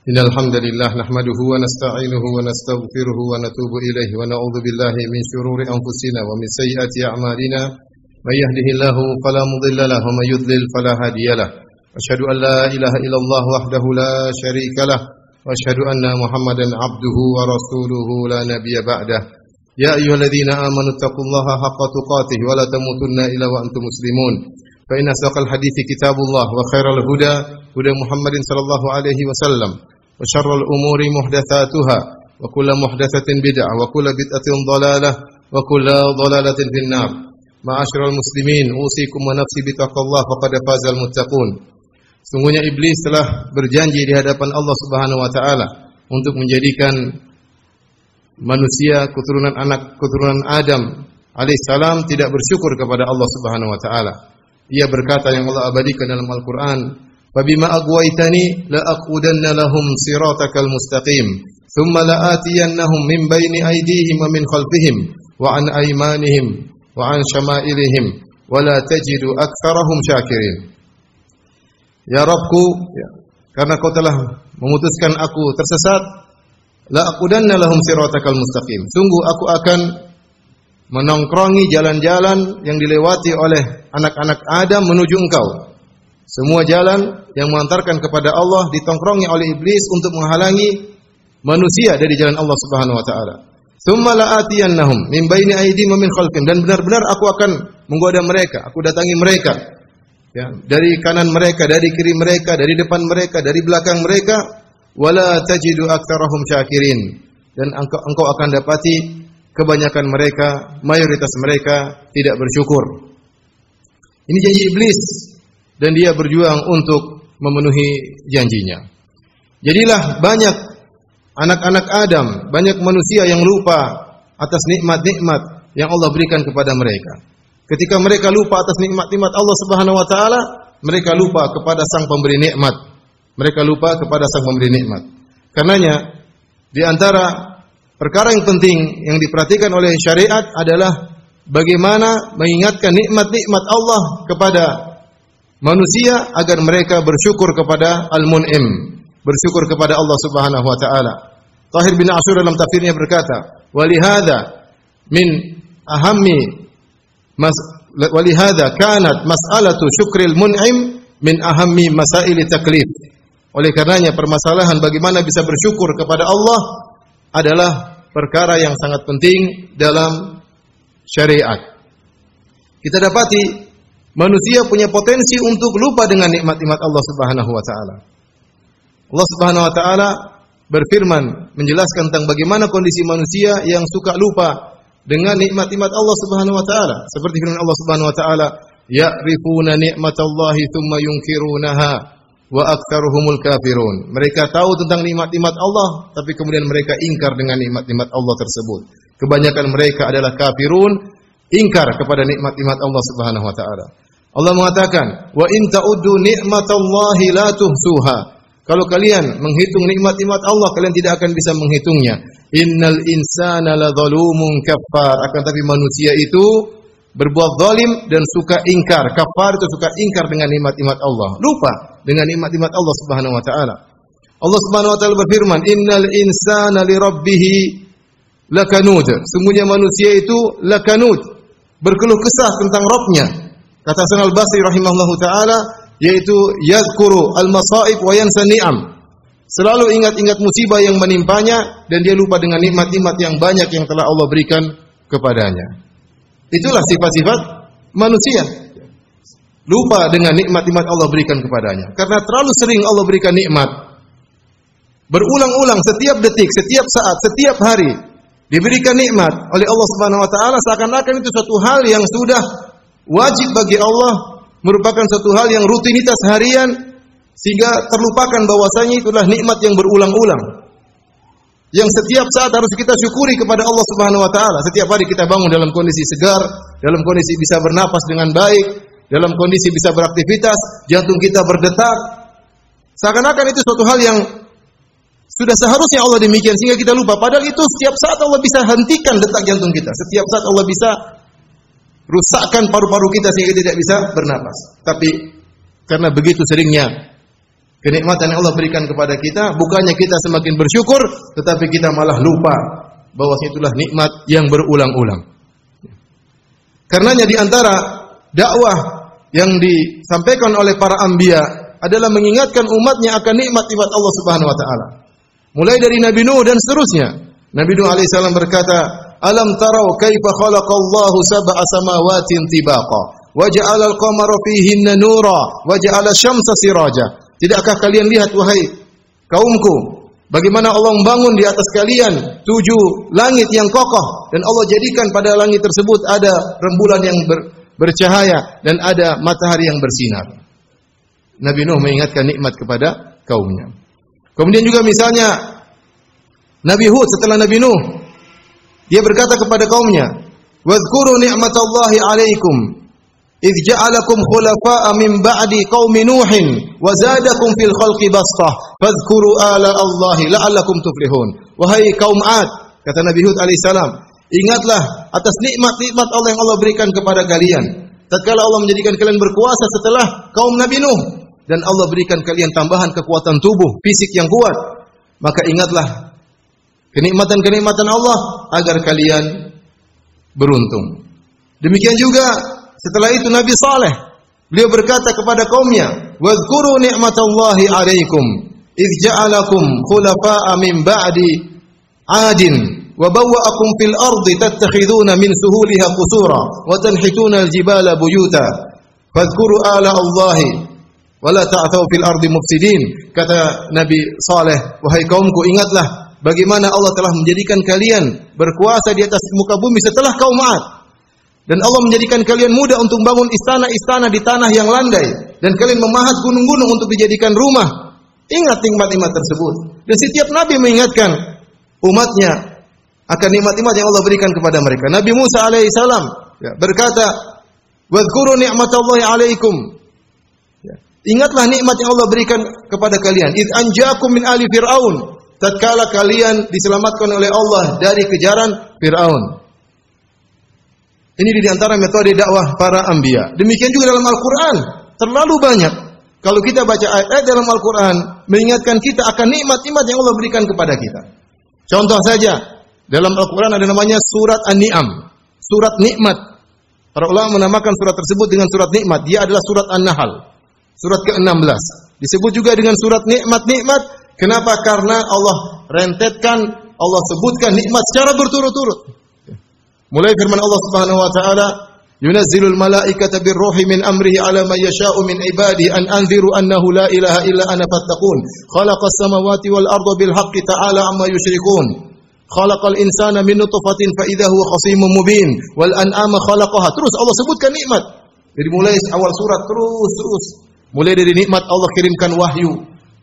Innal hamdalillah nahmaduhu wa nasta'inuhu wa nastaghfiruhu wa natubu ilaihi wa na'udzu billahi min shururi anfusina wa min sayyiati a'malina may yahdihillahu fala mudilla lahu wa may yudlil fala hadiyalah. Asyhadu an la ilaha illallah wahdahu la syarika lah wa asyhadu anna Muhammadan 'abduhu wa rasuluhu la nabiyya ba'dah. Ya ayyuhalladzina amanu taqullaha haqqa tuqatih wa la tamutunna illa wa antum muslimun. Fa inna asdaqal hadithi kitabullah wa khairal huda huda Muhammadin sallallahu alaihi wasallam. Wa syarrul umuri muhdatsatuha wa kullu muhdatsatin bid'ah wa kullu bid'atin dhalalah wa kullu dhalalatin finnar. Ma'asyiral muslimin, usikum wa nafsi bittaqwallah faqad fazal muttaqun. Sungguhnya iblis telah berjanji di hadapan Allah Subhanahu wa taala untuk menjadikan manusia keturunan Adam alaihissalam tidak bersyukur kepada Allah Subhanahu wa taala. Ia berkata yang Allah abadikan dalam Al-Qur'an, "Fabima aghwaytani la aqudanna lahum siratakal mustaqim, thumma la atiyannahum min baini aydihim wa min khalfihim wa an aymanihim wa an syama'ilihim wa la tajidu aktsarahum syakirin." Ya Rabbku, karena kau telah memutuskan aku tersesat, la aqudanna lahum siratakal mustaqim. Sungguh aku akan menongkrongi jalan-jalan yang dilewati oleh anak-anak Adam menuju engkau. Semua jalan yang mengantarkan kepada Allah ditongkrongi oleh iblis untuk menghalangi manusia dari jalan Allah Subhanahu wa taala. Tsumma la'atiyannahum min baini aydihim wa min khalfihim, dan benar-benar aku akan menggoda mereka, aku datangi mereka. Ya, dari kanan mereka, dari kiri mereka, dari depan mereka, dari belakang mereka, wala tajidu aktsarahum syakirin. Dan engkau akan dapati kebanyakan mereka, mayoritas mereka tidak bersyukur. Ini janji iblis dan dia berjuang untuk memenuhi janjinya. Jadilah banyak anak-anak Adam, banyak manusia yang lupa atas nikmat-nikmat yang Allah berikan kepada mereka. Ketika mereka lupa atas nikmat-nikmat Allah Subhanahu wa taala, mereka lupa kepada Sang Pemberi nikmat. Mereka lupa kepada Sang Pemberi nikmat. Karenanya di antara perkara yang penting yang diperhatikan oleh syariat adalah bagaimana mengingatkan nikmat-nikmat Allah kepada manusia agar mereka bersyukur kepada Al-Mun'im, bersyukur kepada Allah Subhanahu wa taala. Tahir bin Ashur dalam tafsirnya berkata, "Walihada min ahammi walihada kanat mas'alatu syukril mun'im min ahammi masaili taklif." Oleh karenanya permasalahan bagaimana bisa bersyukur kepada Allah adalah perkara yang sangat penting dalam syariat. Kita dapati manusia punya potensi untuk lupa dengan nikmat-nikmat Allah Subhanahu wa taala. Allah Subhanahu wa taala berfirman menjelaskan tentang bagaimana kondisi manusia yang suka lupa dengan nikmat-nikmat Allah Subhanahu wa taala. Seperti firman Allah Subhanahu wa taala, "Ya'rifuna ni'matallahi tsumma yunkirunaha wa aktsaruhumul kafirun." Mereka tahu tentang nikmat-nikmat Allah, tapi kemudian mereka ingkar dengan nikmat-nikmat Allah tersebut. Kebanyakan mereka adalah kafirun, ingkar kepada nikmat-nikmat Allah Subhanahu wa taala. Allah mengatakan, "Wa in ta'uddu ni'matallahi la tuhsuha." Kalau kalian menghitung nikmat-nikmat Allah, kalian tidak akan bisa menghitungnya. Innal insana ladzalumun kafar. Akan tapi manusia itu berbuat zalim dan suka ingkar. Kafar itu suka ingkar dengan nikmat-nikmat Allah. Lupa dengan nikmat-nikmat Allah Subhanahu wa taala. Allah Subhanahu wa taala berfirman, "Innal insana lirabbih lakanud." Sesungguhnya manusia itu lakanud, berkeluh kesah tentang Rabbnya. Kata Hasan Al-Basri rahimahullahu taala, yaitu yadhkuru al-masaib wa yansa ni'am. Selalu ingat-ingat musibah yang menimpanya dan dia lupa dengan nikmat-nikmat yang banyak yang telah Allah berikan kepadanya. Itulah sifat-sifat manusia. Lupa dengan nikmat-nikmat Allah berikan kepadanya. Karena terlalu sering Allah berikan nikmat. Berulang-ulang setiap detik, setiap saat, setiap hari diberikan nikmat oleh Allah Subhanahu wa taala, seakan-akan itu suatu hal yang sudah wajib bagi Allah, merupakan suatu hal yang rutinitas harian, sehingga terlupakan bahwasanya itulah nikmat yang berulang-ulang, yang setiap saat harus kita syukuri kepada Allah Subhanahu wa taala. Setiap hari kita bangun dalam kondisi segar, dalam kondisi bisa bernapas dengan baik, dalam kondisi bisa beraktivitas, jantung kita berdetak. Seakan-akan itu suatu hal yang sudah seharusnya Allah demikian, sehingga kita lupa. Padahal itu setiap saat Allah bisa hentikan detak jantung kita. Setiap saat Allah bisa rusakkan paru-paru kita sehingga tidak bisa bernapas. Tapi karena begitu seringnya kenikmatan yang Allah berikan kepada kita, bukannya kita semakin bersyukur, tetapi kita malah lupa bahwa itulah nikmat yang berulang-ulang. Karenanya di antara dakwah yang disampaikan oleh para anbiya adalah mengingatkan umatnya akan nikmat-nikmat Allah Subhanahu wa taala. Mulai dari Nabi Nuh dan seterusnya. Nabi Nuh alaihi salam berkata, "Alam tarau kaifa khalaqallahu sab'a samawatin tibaqa wa ja'ala al-qamara fihinna nura wa ja'ala asy-syamsa siraja." Tidakkah kalian lihat wahai kaumku, bagaimana Allah membangun di atas kalian 7 langit yang kokoh dan Allah jadikan pada langit tersebut ada rembulan yang bercahaya dan ada matahari yang bersinar. Nabi Nuh mengingatkan nikmat kepada kaumnya. Kemudian juga misalnya Nabi Hud setelah Nabi Nuh, dia berkata kepada kaumnya, "Wadhkuru ni'matallahi 'alaikum idh ja'alakum khulafa'a min ba'di qaumi Nuhin wa zadakum fil khalqi bastah fadhkuru ala Allahi la'allakum tuflihun." Wahai kaum 'Ad, kata Nabi Hud alaihi salam, ingatlah atas nikmat-nikmat Allah yang Allah berikan kepada kalian. Tatkala Allah menjadikan kalian berkuasa setelah kaum Nabi Nuh dan Allah berikan kalian tambahan kekuatan tubuh, fisik yang kuat, maka ingatlah kenikmatan-kenikmatan Allah agar kalian beruntung. Demikian juga setelah itu Nabi Saleh, beliau berkata kepada kaumnya, "Wadhkuru ni'matallahi 'alaikum idh ja'alakum khulafa'a min ba'di 'adin wa bawwa'akum fil ardi tattakhiduna min suhuliha qusura wa tanhituna al-jibala buyuta fadhkuru ala Allahi wa la ta'thaw fil ardi mufsidin." Kata Nabi Saleh, "Wahai kaumku, ingatlah bagaimana Allah telah menjadikan kalian berkuasa di atas muka bumi setelah kaum 'Ad. Dan Allah menjadikan kalian mudah untuk bangun istana-istana di tanah yang landai dan kalian memahat gunung-gunung untuk dijadikan rumah." Ingat nikmat-nikmat tersebut. Dan setiap nabi mengingatkan umatnya akan nikmat-nikmat yang Allah berikan kepada mereka. Nabi Musa alaihi salam berkata, "Wadhkuru ni'matallahi 'alaikum." Ingatlah nikmat yang Allah berikan kepada kalian. "Idz anjaakum min ali fir'aun." Tatkala kalian diselamatkan oleh Allah dari kejaran Fir'aun. Ini di antara metode dakwah para anbiya. Demikian juga dalam Al-Quran. Terlalu banyak. Kalau kita baca ayat-ayat dalam Al-Quran, mengingatkan kita akan nikmat-nikmat yang Allah berikan kepada kita. Contoh saja, dalam Al-Quran ada namanya surat An-Ni'am. Surat nikmat. Para ulama menamakan surat tersebut dengan surat nikmat. Dia adalah surat An-Nahl. Surat ke-16. Disebut juga dengan surat nikmat-nikmat. Kenapa? Karena Allah rentetkan, Allah sebutkan nikmat secara berturut-turut. Mulai firman Allah Subhanahu wa taala, "Yunazzilul malaikata birruhi min amrihi 'ala man yasha'u min ibadihi an anziru annahu la ilaha illa ana fattaqun. Khalaqas samawati wal arda bil haqqi ta'ala amma yusyrikun. Khalaqal insana min nutfatin fa idza huwa khasimun mubin wal an'ama khalaqaha." Terus Allah sebutkan nikmat. Dari mulai awal surat terus. Mulai dari nikmat Allah kirimkan wahyu.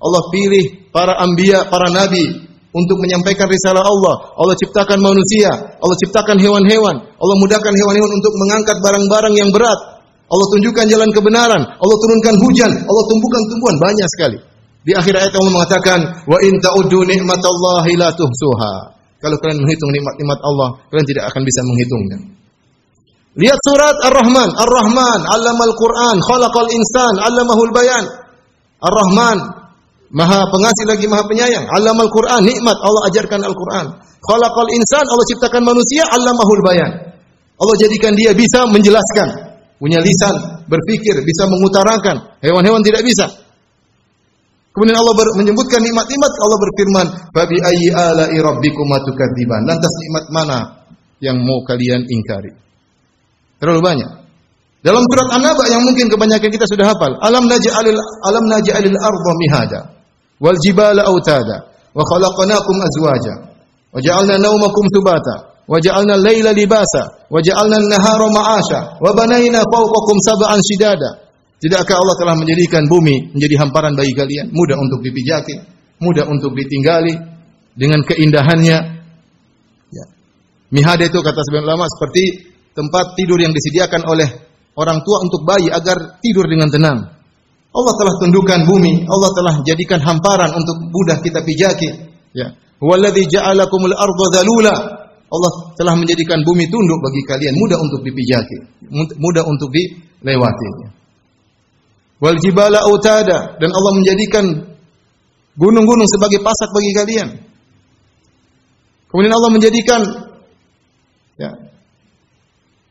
Allah pilih para anbiya, para nabi untuk menyampaikan risalah Allah. Allah ciptakan manusia, Allah ciptakan hewan-hewan, Allah mudahkan hewan-hewan untuk mengangkat barang-barang yang berat. Allah tunjukkan jalan kebenaran, Allah turunkan hujan, Allah tumbuhkan tumbuhan banyak sekali. Di akhir ayat Allah mengatakan, "Wa in ta'uddu ni'matallahi la tuhsuha." Kalau kalian menghitung nikmat-nikmat Allah, kalian tidak akan bisa menghitungnya. Lihat surat Ar-Rahman. Ar-Rahman 'allamal Qur'an, khalaqal insan, 'allamahul bayan. Ar-Rahman Maha pengasih lagi Maha penyayang. 'Allamal Qur'an, nikmat Allah ajarkan Al-Qur'an. Khalaqal insan, Allah ciptakan manusia, 'allamahul bayan. Allah jadikan dia bisa menjelaskan, punya lisan, berpikir, bisa mengutarakan. Hewan-hewan tidak bisa. Kemudian Allah menyebutkan nikmat-nikmat, Allah berfirman, "Fa bi ayyi ala'i rabbikuma tukadziban." Lantas nikmat mana yang mau kalian ingkari? Terlalu banyak. Dalam surat An-Naba yang mungkin kebanyakan kita sudah hafal, alam naj'alil arda mihada wal jibala autada wa khalaqnakum azwaja wa ja'alna nawmakum subata wa ja'alna al-laila libasa wa ja'alna an-nahara ma'asha wa banayna fawqakum sab'an shidada. Tidakkah Allah telah menjadikan bumi menjadi hamparan bagi kalian, mudah untuk dipijaki, mudah untuk ditinggali dengan keindahannya. Ya. Mihada itu kata sebagian ulama seperti tempat tidur yang disediakan oleh orang tua untuk bayi agar tidur dengan tenang. Allah telah tundukkan bumi, Allah telah jadikan hamparan untuk mudah kita pijaki. Ya. Huwallazi ja'alakumul arda dzalula. Allah telah menjadikan bumi tunduk bagi kalian, mudah untuk dipijaki, mudah untuk dilewati. Wal jibala autada, dan Allah menjadikan gunung-gunung sebagai pasak bagi kalian. Kemudian Allah menjadikan ya,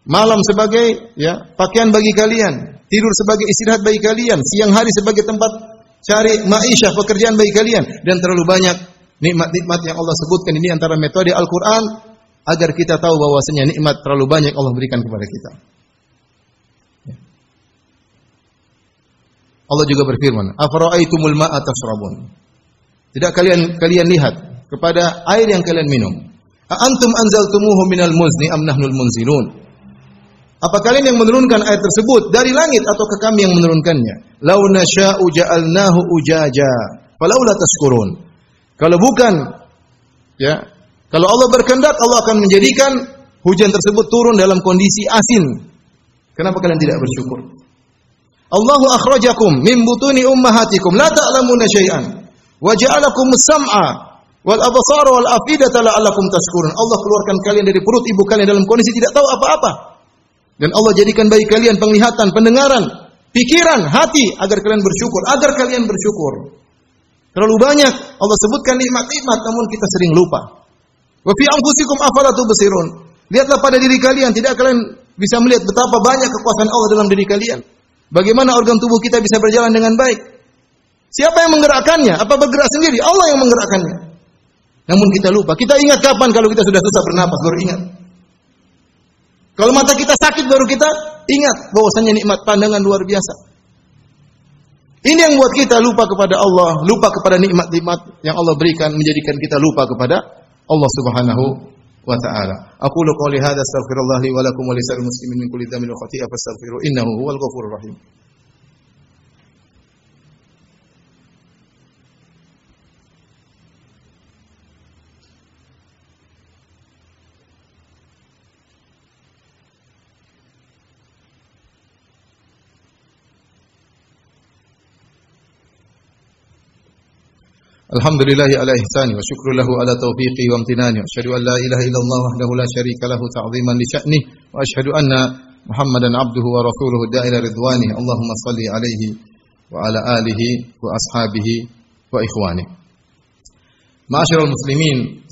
malam sebagai ya, pakaian bagi kalian, tidur sebagai istirahat bagi kalian, siang hari sebagai tempat cari ma'isyah, pekerjaan bagi kalian, dan terlalu banyak nikmat-nikmat yang Allah sebutkan. Ini antara metode Al-Quran agar kita tahu bahwasanya nikmat terlalu banyak Allah berikan kepada kita. Allah juga berfirman, "Afara'aitumul ma'a tashrabun?" Tidak kalian lihat kepada air yang kalian minum. "A antum anzaltumuhu minal muzni am nahnul munzilun?" Apa kalian yang menurunkan air tersebut dari langit ataukah kami yang menurunkannya? "Lau nasya'u ja'alnahu ujaja, falaula tashkurun." Kalau bukan ya, kalau Allah berkehendak Allah akan menjadikan hujan tersebut turun dalam kondisi asin. Kenapa kalian tidak bersyukur? Allahu akhrajakum min butuni ummahatikum la ta'lamuna syai'an wa ja'alakum as-sam'a wal absara wal afidata la'allakum tashkurun. Allah keluarkan kalian dari perut ibu kalian dalam kondisi tidak tahu apa-apa. Dan Allah jadikan bagi kalian penglihatan, pendengaran, pikiran, hati agar kalian bersyukur, Terlalu banyak Allah sebutkan nikmat-nikmat namun kita sering lupa. Wa fi anfusikum afala tubsirun. Lihatlah pada diri kalian, tidak kalian bisa melihat betapa banyak kekuasaan Allah dalam diri kalian. Bagaimana organ tubuh kita bisa berjalan dengan baik? Siapa yang menggerakkannya? Apa bergerak sendiri? Allah yang menggerakkannya. Namun kita lupa. Kita ingat kapan kalau kita sudah susah bernapas baru ingat. Kalau mata kita sakit baru kita ingat bahwasanya nikmat pandangan luar biasa. Ini yang buat kita lupa kepada Allah, lupa kepada nikmat-nikmat yang Allah berikan, menjadikan kita lupa kepada Allah Subhanahu wa ta'ala. Aqulu qouli hadza astaghfirullah li wa lakum wa lisa'il muslimin min kulli dhanbin wa khati'ah fastaghfiruhu innahu huwal ghafurur rahim. Alhamdulillahi ala ihsani wa syukru lahu ala taufiqi wa amtinani wa asyhadu an la ilaha illallah wahdahu la syarika lahu ta'ziman li sya'nih wa asyhadu anna Muhammadan abduhu wa rasuluhu da'ila ridwani. Allahumma salli alaihi wa ala alihi wa ashabihi wa ikhwani. Ma'asyiral muslimin,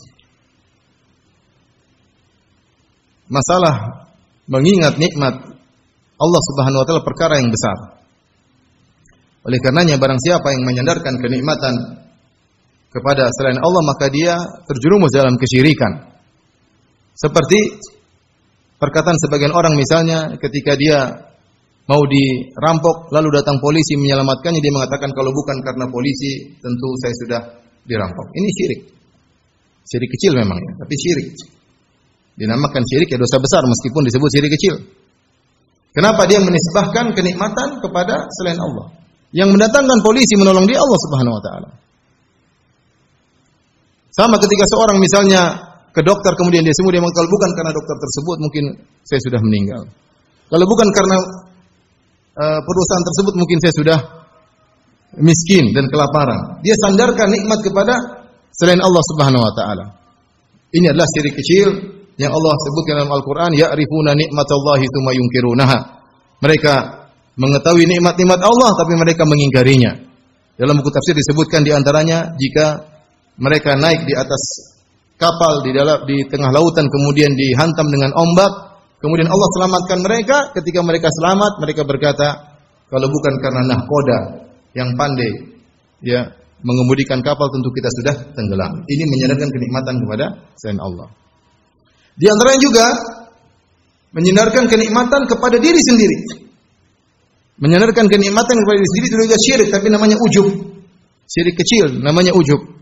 masalah mengingat nikmat Allah Subhanahu wa taala perkara yang besar. Oleh karenanya barang siapa yang menyandarkan kenikmatan kepada selain Allah maka dia terjerumus dalam kesyirikan. Seperti perkataan sebagian orang misalnya ketika dia mau dirampok lalu datang polisi menyelamatkannya, dia mengatakan kalau bukan karena polisi tentu saya sudah dirampok. Ini syirik. Syirik kecil memang ya, tapi syirik. Dinamakan syirik ya dosa besar meskipun disebut syirik kecil. Kenapa dia menisbahkan kenikmatan kepada selain Allah? Yang mendatangkan polisi menolong dia Allah Subhanahu wa taala. Sama ketika seorang misalnya ke dokter kemudian dia sembuh, dia mengatakan kalau bukan karena dokter tersebut mungkin saya sudah meninggal. Kalau bukan karena perusahaan tersebut mungkin saya sudah miskin dan kelaparan. Dia sandarkan nikmat kepada selain Allah Subhanahu wa taala. Ini adalah syirik kecil yang Allah sebutkan dalam Al-Qur'an, ya'rifuna nikmatallahi tsumma yunkirunaha. Mereka mengetahui nikmat-nikmat Allah tapi mereka mengingkarinya. Dalam buku tafsir disebutkan di antaranya jika mereka naik di atas kapal di tengah lautan kemudian dihantam dengan ombak, kemudian Allah selamatkan mereka. Ketika mereka selamat, mereka berkata, kalau bukan karena nahkoda yang pandai ya mengemudikan kapal tentu kita sudah tenggelam. Ini menyandarkan kenikmatan kepada selain Allah. Di antaranya juga menyandarkan kenikmatan kepada diri sendiri. Menyandarkan kenikmatan kepada diri sendiri itu juga syirik, tapi namanya ujub. Syirik kecil namanya ujub.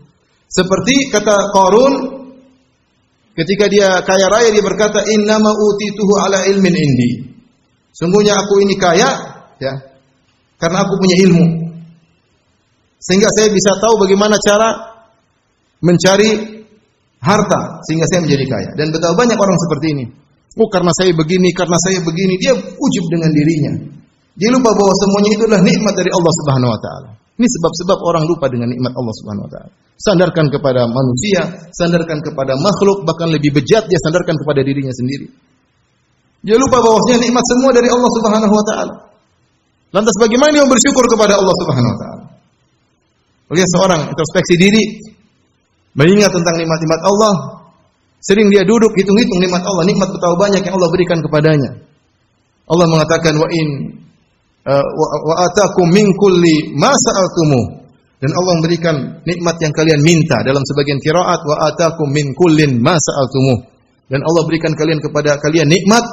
Seperti kata Qarun ketika dia kaya raya, dia berkata innama utituhu ala ilmin indi. Sungguhnya aku ini kaya ya karena aku punya ilmu. Sehingga saya bisa tahu bagaimana cara mencari harta sehingga saya menjadi kaya. Dan betapa banyak orang seperti ini. Oh karena saya begini, dia ujub dengan dirinya. Dia lupa bahwa semuanya itu adalah nikmat dari Allah Subhanahu wa taala. Ini sebab-sebab orang lupa dengan nikmat Allah Subhanahu wa taala. Sandarkan kepada manusia, sandarkan kepada makhluk, bahkan lebih bejat dia sandarkan kepada dirinya sendiri. Dia lupa bahwasanya nikmat semua dari Allah Subhanahu wa taala. Lantas bagaimana dia bersyukur kepada Allah Subhanahu wa taala? Lihat seorang introspeksi diri, mengingat tentang nikmat-nikmat Allah. Sering dia duduk hitung-hitung nikmat Allah, nikmat betapa banyak yang Allah berikan kepadanya. Allah mengatakan wa atakum min kulli ma sa'altumuh. Dan Allah memberikan nikmat yang kalian minta. Dalam sebagian qiraat wa atakum min kullin ma sa'altumuh. Dan Allah berikan kepada kalian nikmat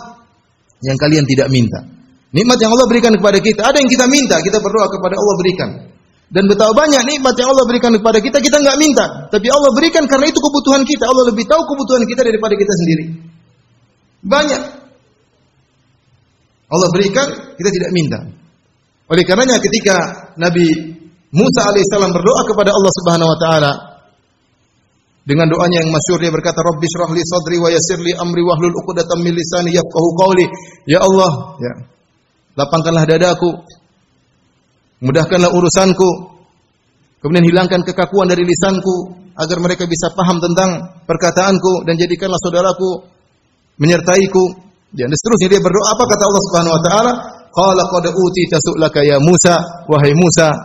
yang kalian tidak minta. Nikmat yang Allah berikan kepada kita, ada yang kita minta, kita berdoa kepada Allah berikan. Dan betapa banyak nikmat yang Allah berikan kepada kita, kita enggak minta, tapi Allah berikan karena itu kebutuhan kita. Allah lebih tahu kebutuhan kita daripada kita sendiri. Banyak Allah berikan, kita tidak minta. Oleh karenanya ketika Nabi Musa alaihissalam berdoa kepada Allah Subhanahu wa taala dengan doanya yang masyhur, dia berkata, "Rabbi shrah li sadri wa yassir li amri wahlul 'uqdatam min lisani yafqahu qawli." Ya Allah, ya, lapangkanlah dadaku, mudahkanlah urusanku, kemudian hilangkan kekakuan dari lisanku agar mereka bisa paham tentang perkataanku, dan jadikanlah saudaraku menyertaiku. Dan seterusnya dia berdoa. Apa kata Allah Subhanahu wa taala? Qala qad utita su'laka ya Musa, wahai Musa,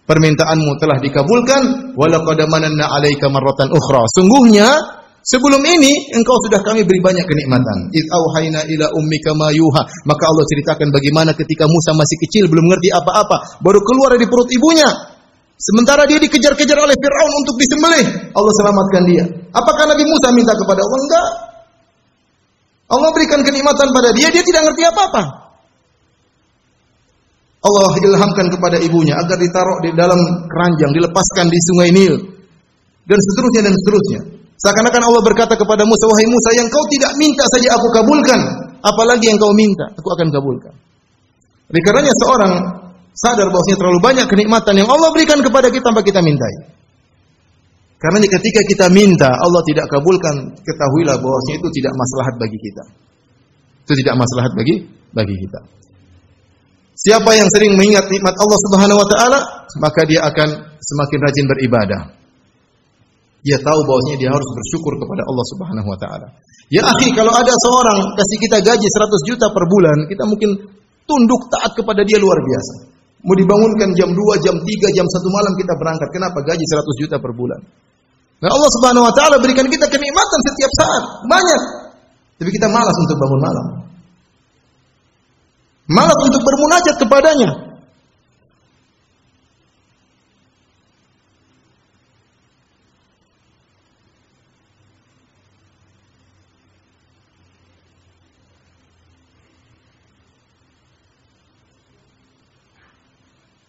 permintaanmu telah dikabulkan. Wa laqad mananna 'alaika marratan ukhra. Sungguhnya sebelum ini engkau sudah kami beri banyak kenikmatan. Id auhayna ila ummika ma yuha. Maka Allah ceritakan bagaimana ketika Musa masih kecil, belum mengerti apa-apa, baru keluar dari perut ibunya. Sementara dia dikejar-kejar oleh Firaun untuk disembelih, Allah selamatkan dia. Apakah Nabi Musa minta kepada Allah? Enggak. Allah berikan kenikmatan pada dia, dia tidak ngerti apa-apa. Allah ilhamkan kepada ibunya agar ditaruh di dalam keranjang, dilepaskan di sungai Nil, dan seterusnya dan seterusnya. Seakan-akan Allah berkata kepada Musa, wahai Musa, yang kau tidak minta saja aku kabulkan, apalagi yang kau minta, aku akan kabulkan. Oleh karenanya seorang sadar bahwasanya terlalu banyak kenikmatan yang Allah berikan kepada kita tanpa kita mintai. Karena ketika kita minta Allah tidak kabulkan, ketahuilah bahwasanya itu tidak maslahat bagi kita. Itu tidak maslahat bagi kita. Siapa yang sering mengingat nikmat Allah Subhanahu wa taala, maka dia akan semakin rajin beribadah. Dia tahu bahwasanya dia harus bersyukur kepada Allah Subhanahu wa taala. Ya akhi, kalau ada seorang kasih kita gaji 100 juta per bulan, kita mungkin tunduk taat kepada dia luar biasa. Mau dibangunkan jam 2, jam 3, jam 1 malam kita berangkat. Kenapa? Gaji 100 juta per bulan. Nah, Allah Subhanahu wa taala berikan kita kenikmatan setiap saat, banyak. Tapi kita malas untuk bangun malam. Malas untuk bermunajat kepadanya.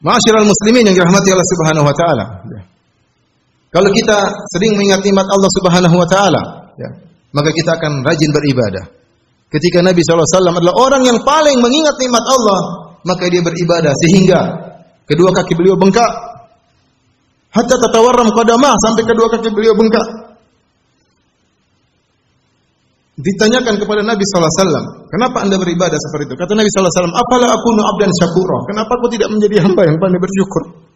Ma'asyiral muslimin yang dirahmati Allah Subhanahu wa taala. Kalau kita sering mengingat nikmat Allah Subhanahu wa taala, ya, maka kita akan rajin beribadah. Ketika Nabi SAW adalah orang yang paling mengingat nikmat Allah, maka dia beribadah sehingga kedua kaki beliau bengkak. Hatta tatawarram qadamah, sampai kedua kaki beliau bengkak. Ditanyakan kepada Nabi SAW, kenapa anda beribadah seperti itu? Kata Nabi SAW, afala akunu abdan syakura? Kenapa aku tidak menjadi hamba yang pandai bersyukur?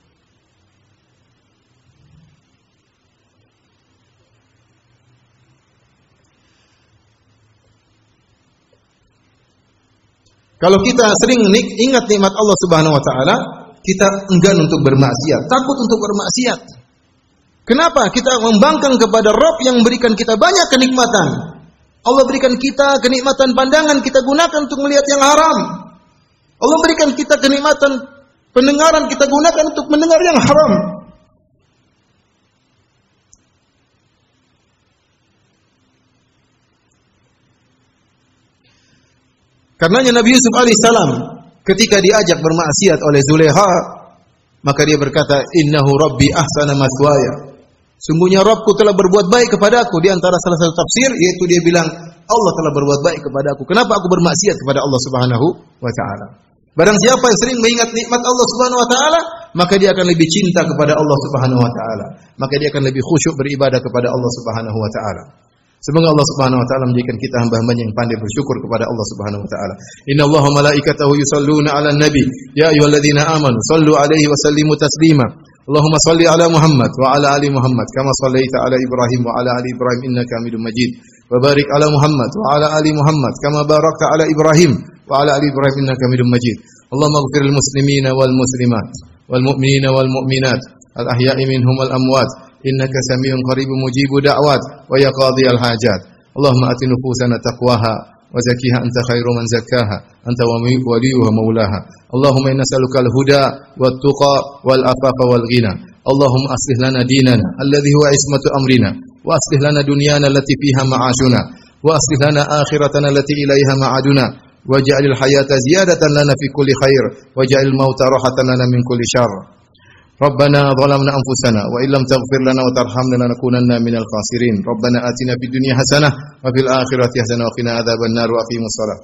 Kalau kita sering ingat nikmat Allah Subhanahu wa taala, kita enggan untuk bermaksiat, takut untuk bermaksiat. Kenapa? Kita membangkang kepada Rabb yang memberikan kita banyak kenikmatan. Allah berikan kita kenikmatan pandangan, kita gunakan untuk melihat yang haram. Allah berikan kita kenikmatan pendengaran, kita gunakan untuk mendengar yang haram. Karenanya Nabi Yusuf alaihissalam ketika diajak bermaksiat oleh Zulekha, maka dia berkata, innahu rabbi ahsana maswaya. Sungguhnya Rabbku telah berbuat baik kepadaku. Di antara salah satu tafsir yaitu dia bilang, Allah telah berbuat baik kepadaku. Kenapa aku bermaksiat kepada Allah Subhanahu wa taala? Barang siapa yang sering mengingat nikmat Allah Subhanahu wa taala, maka dia akan lebih cinta kepada Allah Subhanahu wa taala. Maka dia akan lebih khusyuk beribadah kepada Allah Subhanahu wa taala. Semoga Allah Subhanahu wa taala menjadikan kita hamba-hambanya yang pandai bersyukur kepada Allah Subhanahu wa taala. Innallaha wa malaikatahu yusholluna 'alan nabi, ya ayyuhalladzina amanu shallu 'alaihi wa sallimu taslima. Allahumma shalli 'ala Muhammad wa 'ala ali Muhammad kama shallaita 'ala Ibrahim wa 'ala ali Ibrahim innaka Hamidum Majid. Wa barik 'ala Muhammad wa 'ala ali Muhammad kama barakta 'ala Ibrahim wa 'ala ali Ibrahim innaka Hamidum Majid. Allahumma ighfir lil muslimina wal muslimat wal mu'minina wal mu'minat الأحياء منهم والأموات إنك سميع قريب مجيب دعوات ويا قاضي الحاجات اللهم آت نفوسنا تقواها وزكيها أنت خير من زكاها أنت وليها مولاها اللهم إنا نسألك الهدى والتقى والعفاف والغنى اللهم أصلح لنا ديننا الذي هو عصمة أمرنا وأصلح لنا دنيانا التي فيها معاشنا وأصلح لنا آخرتنا التي إليها معادنا واجعل الحياة زيادة لنا في كل خير واجعل الموت راحة لنا من كل شر ربنا ظلمنا أنفسنا وإن لم تغفر لنا وترحمنا لنكونن من الخاسرين ربنا آتنا في الدنيا حسنة وفي الآخرة حسنة وقنا عذاب النار وأقيموا الصلاة